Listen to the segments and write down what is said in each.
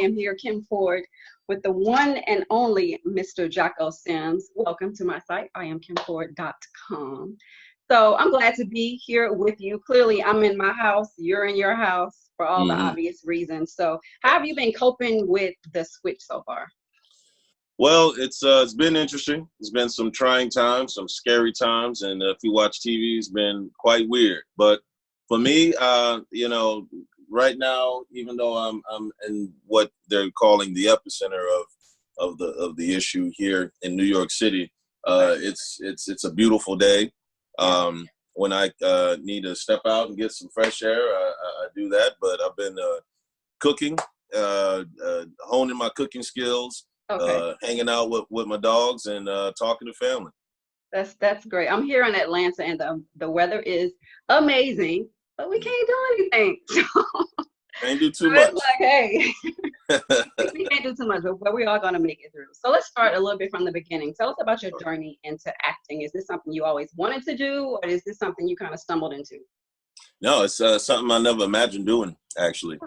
am here, Kim Ford, with the one and only Mr. Jocko Sims. Welcome to my site. I am kimford.com. So I'm glad to be here with you. Clearly, I'm in my house. You're in your house for all the obvious reasons. So how have you been coping with the switch so far? Well, it's been interesting. It's been some trying times, some scary times, and if you watch TV, it's been quite weird. But for me, right now, even though I'm in what they're calling the epicenter of the issue here in New York City, it's a beautiful day. When I need to step out and get some fresh air, I do that. But I've been cooking, honing my cooking skills. Hanging out with my dogs and talking to family. That's great. I'm here in Atlanta and the weather is amazing, but we can't do anything. Can't do too much. Like, hey, we can't do too much, but we're all gonna make it through. So let's start a little bit from the beginning. Tell us about your journey into acting. Is this something you always wanted to do, or is this something you kind of stumbled into? No, it's something I never imagined doing, actually.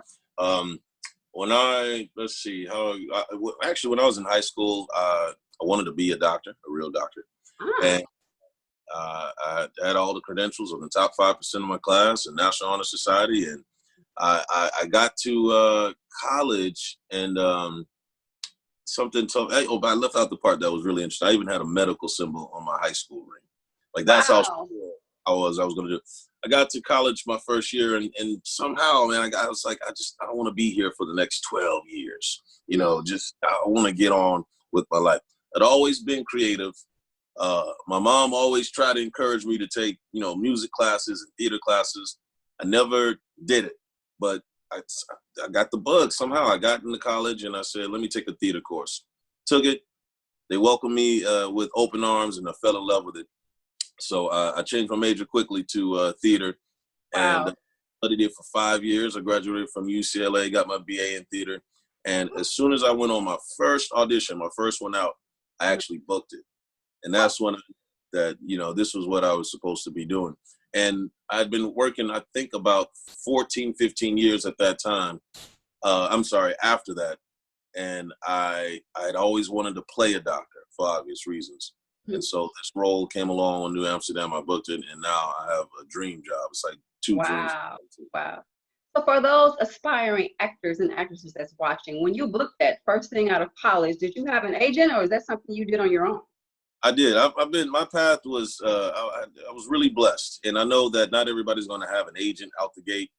When I when I was in high school, I wanted to be a doctor, a real doctor. And I had all the credentials of the top 5% of my class and National Honor Society. And I got to college and something told me, but I left out the part that was really interesting. I even had a medical symbol on my high school ring. Like that's how I was going to do it. I got to college my first year, and somehow, man, I was like, I don't want to be here for the next 12 years. I want to get on with my life. I'd always been creative. My mom always tried to encourage me to take, music classes and theater classes. I never did it, but I got the bug somehow. I got into college, and I said, let me take a theater course. Took it. They welcomed me with open arms, and I fell in love with it. So I changed my major quickly to theater, and I studied it for 5 years. I graduated from UCLA, got my BA in theater, and as soon as I went on my first audition, my first one out, I actually booked it, and that's when this was what I was supposed to be doing. And I'd been working, I think, about 14, 15 years at that time. After that, and I'd always wanted to play a doctor for obvious reasons. And so this role came along on New Amsterdam. I booked it, and now I have a dream job. It's like two dreams. Wow. So for those aspiring actors and actresses that's watching, when you booked that first thing out of college, did you have an agent, or is that something you did on your own? I did. My path was, I was really blessed. And I know that not everybody's going to have an agent out the gate.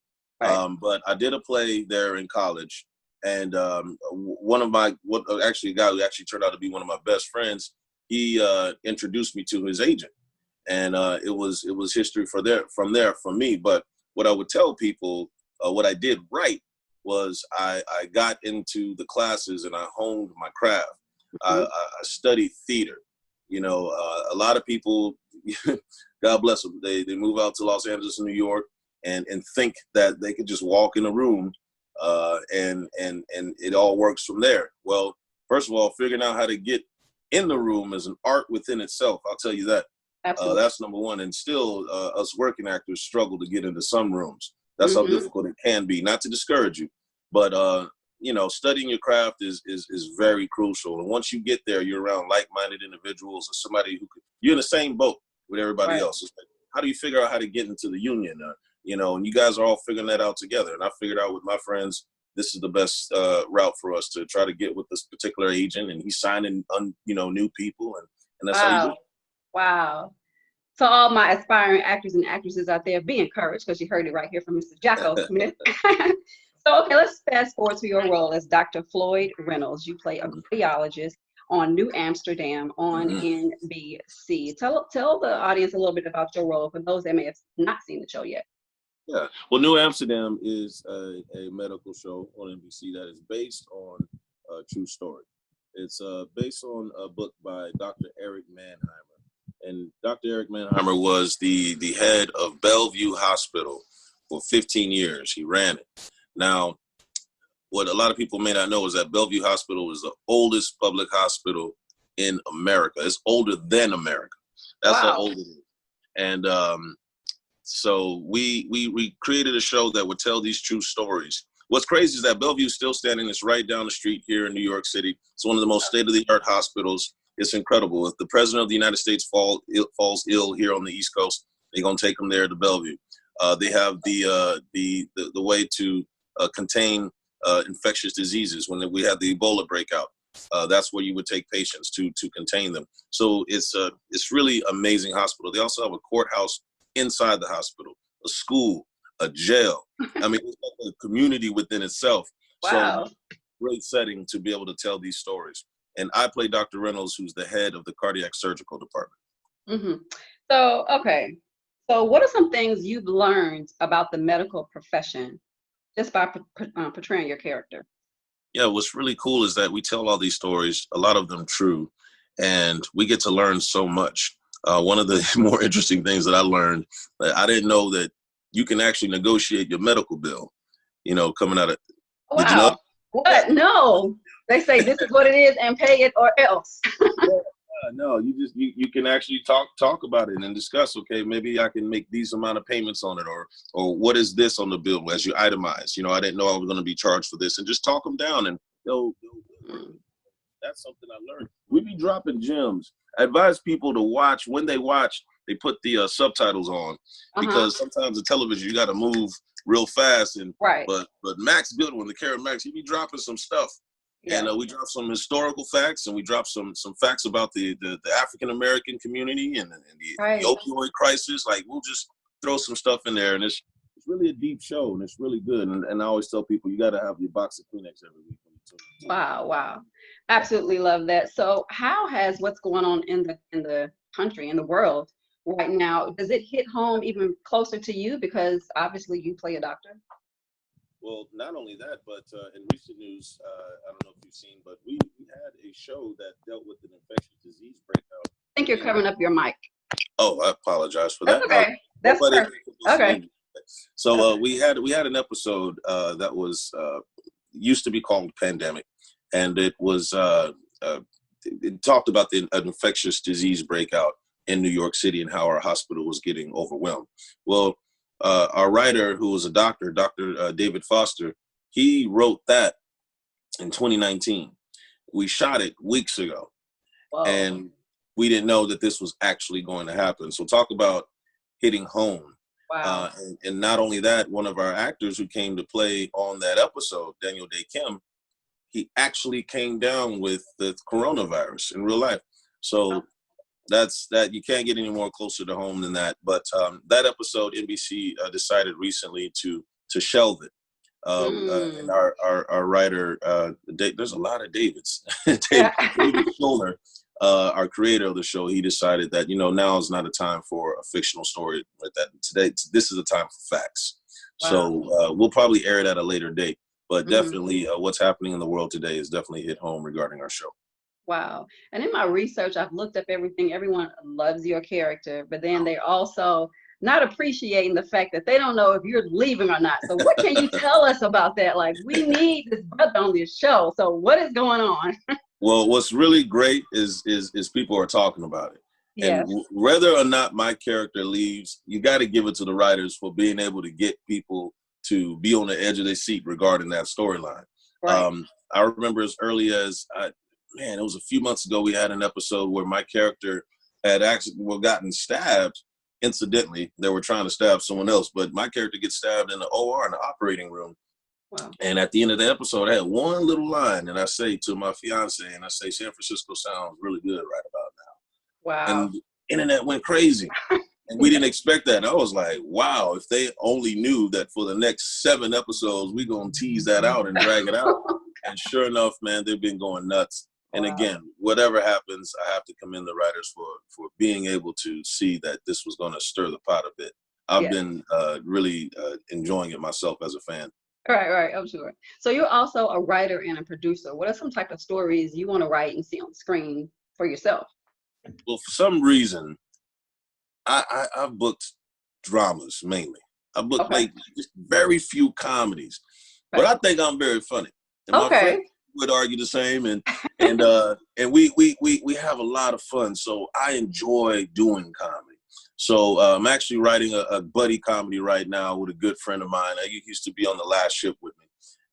Right. But I did a play there in college. And a guy who actually turned out to be one of my best friends, he introduced me to his agent, and it was history from there for me. But what I would tell people, what I did right was I got into the classes and I honed my craft. I studied theater. A lot of people, God bless them, they move out to Los Angeles and New York and think that they could just walk in a room and it all works from there. Well, first of all, figuring out how to get in the room is an art within itself. I'll tell you that. Absolutely. That's number one. And still, us working actors struggle to get into some rooms. That's how difficult it can be. Not to discourage you, but studying your craft is very crucial. And once you get there, you're around like-minded individuals or somebody you're in the same boat with everybody else. It's like, how do you figure out how to get into the union? And you guys are all figuring that out together. And I figured out with my friends, this is the best route for us to try to get with this particular agent, and he's signing, new people, and that's how you do it. Wow. So all my aspiring actors and actresses out there, be encouraged, because you heard it right here from Mr. Jocko Smith. So, okay, let's fast forward to your role as Dr. Floyd Reynolds. You play a radiologist on New Amsterdam on NBC. Tell the audience a little bit about your role for those that may have not seen the show yet. Yeah, well, New Amsterdam is a medical show on NBC that is based on a true story. It's based on a book by Dr. Eric Mannheimer. And Dr. Eric Mannheimer was the head of Bellevue Hospital for 15 years. He ran it. Now, what a lot of people may not know is that Bellevue Hospital is the oldest public hospital in America. It's older than America. That's how old it is. And so we created a show that would tell these true stories what's crazy is that Bellevue is still standing. It's right down the street here in New York City. It's one of the most state-of-the-art hospitals. It's incredible. If the president of the United States falls ill here on the East Coast, they're gonna take him there to Bellevue. They have the way to contain infectious diseases. When we had the Ebola breakout, that's where you would take patients to contain them. So it's really amazing hospital. They also have a courthouse inside the hospital, a school, a jail. I mean, it's like a community within itself. Wow. So great setting to be able to tell these stories. And I play Dr. Reynolds, who's the head of the cardiac surgical department. Mm-hmm. So, okay. So what are some things you've learned about the medical profession just by portraying your character? Yeah, what's really cool is that we tell all these stories, a lot of them true, and we get to learn so much. One of the more interesting things that I learned, I didn't know that you can actually negotiate your medical bill, coming out of, Wow. Did you know? What? No. They say this is what it is and pay it or else. No, you can actually talk about it and discuss, okay, maybe I can make these amount of payments on it, or what is this on the bill as you itemize. I didn't know I was going to be charged for this, and just talk them down, and that's something I learned. We be dropping gems. I advise people to watch. When they watch, they put the subtitles on, because sometimes the television, you got to move real fast, and right. But Max Goodwin, the character Max, he be dropping some stuff. Yeah. And we dropped some historical facts, and we dropped some facts about the African-American community and the opioid crisis. Like, we'll just throw some stuff in there, and it's really a deep show, and it's really good. And I always tell people, you got to have your box of Kleenex every week. Wow. Absolutely love that. So how has what's going on in the country, in the world right now, does it hit home even closer to you? Because obviously you play a doctor. Well, not only that, but in recent news, I don't know if you've seen, but we had a show that dealt with an infectious disease breakout. I think you're covering up your mic. Oh, I apologize for That's that. okay. That's perfect. Okay. So we had an episode that was used to be called Pandemic, and it was it talked about an infectious disease breakout in New York City and how our hospital was getting overwhelmed. Well, our writer, who was a doctor, Dr. David Foster, he wrote that in 2019. We shot it weeks ago. Whoa. And we didn't know that this was actually going to happen. So talk about hitting home. Wow. And not only that, one of our actors who came to play on that episode, Daniel Day Kim, he actually came down with the coronavirus in real life. So that's that. You can't get any more closer to home than that. But that episode, NBC decided recently to shelve it. And our writer, there's a lot of Davids. David Scholler, our creator of the show, he decided that now is not a time for a fictional story like that. Today, this is a time for facts. Wow. So we'll probably air it at a later date. But definitely, what's happening in the world today is definitely hit home regarding our show. Wow. And in my research, I've looked up everything. Everyone loves your character, but then they're also not appreciating the fact that they don't know if you're leaving or not. So what can you tell us about that? Like, we need this brother on this show. So what is going on? Well, what's really great is people are talking about it. Yes. And whether or not my character leaves, you got to give it to the writers for being able to get people to be on the edge of their seat regarding that storyline. Right. I remember as early as it was a few months ago, we had an episode where my character had actually gotten stabbed. Incidentally, they were trying to stab someone else, but my character gets stabbed in the OR, in the operating room. Wow. And at the end of the episode, I had one little line, and I say to my fiance, and I say, San Francisco sounds really good right about now. Wow. And the internet went crazy. And we didn't expect that. And I was like, wow, if they only knew that for the next 7 episodes, we're going to tease that out and drag it out. And sure enough, man, they've been going nuts. And again, whatever happens, I have to commend the writers for being able to see that this was going to stir the pot a bit. I've been really enjoying it myself as a fan. Right, I'm sure. So you're also a writer and a producer. What are some type of stories you want to write and see on the screen for yourself? Well, for some reason, I've booked dramas mainly. I booked like just very few comedies, but I think I'm very funny. And my friend would argue the same, and we have a lot of fun. So I enjoy doing comedy. So I'm actually writing a buddy comedy right now with a good friend of mine. He used to be on The Last Ship with me,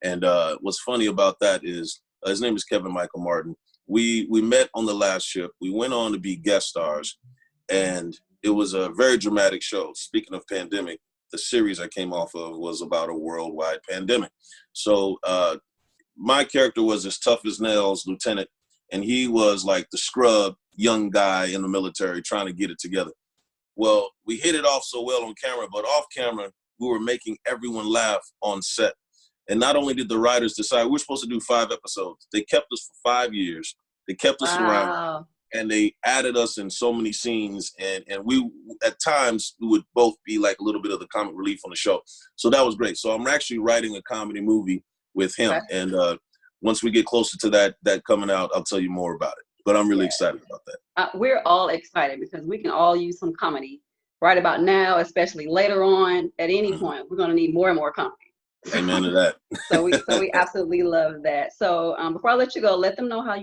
And what's funny about that is his name is Kevin Michael Martin. We met on the last ship. We went on to be guest stars, and it was a very dramatic show. Speaking of pandemic, the series I came off of was about a worldwide pandemic. So my character was as tough as nails, lieutenant, and he was like the scrub young guy in the military trying to get it together. Well, we hit it off so well on camera, but off camera, we were making everyone laugh on set. And not only did the writers decide we're supposed to do 5 episodes, they kept us for 5 years. They kept us around, and they added us in so many scenes. And we, at times, we would both be like a little bit of the comic relief on the show. So that was great. So I'm actually writing a comedy movie with him. Okay. And once we get closer to that coming out, I'll tell you more about it. But I'm really excited about that. We're all excited because we can all use some comedy right about now, especially later on. At any point, we're going to need more and more comedy. Amen to that. so we absolutely love that. So before I let you go, let them know how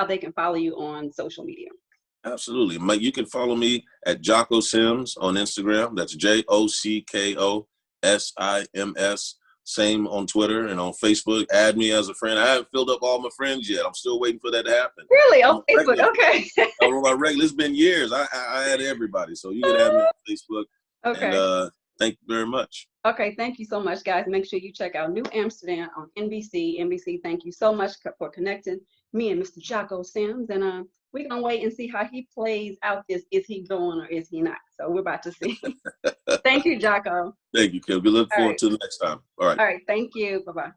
they can follow you on social media. Absolutely. You can follow me at Jocko Sims on Instagram. That's JOCKO SIMS. Same on Twitter and on Facebook. Add me as a friend. I haven't filled up all my friends yet. I'm still waiting for that to happen. Really? On Facebook? Okay. On my regular. It's been years. I add everybody. So you can add me on Facebook. Okay. And thank you very much. Okay. Thank you so much, guys. Make sure you check out New Amsterdam on NBC. NBC, thank you so much for connecting me and Mr. Jocko Sims. And we're going to wait and see how he plays out this. Is he going or is he not? So we're about to see. Thank you, Jocko. Thank you, Kim. We look forward to the next time. All right. All right. Thank you. Bye-bye.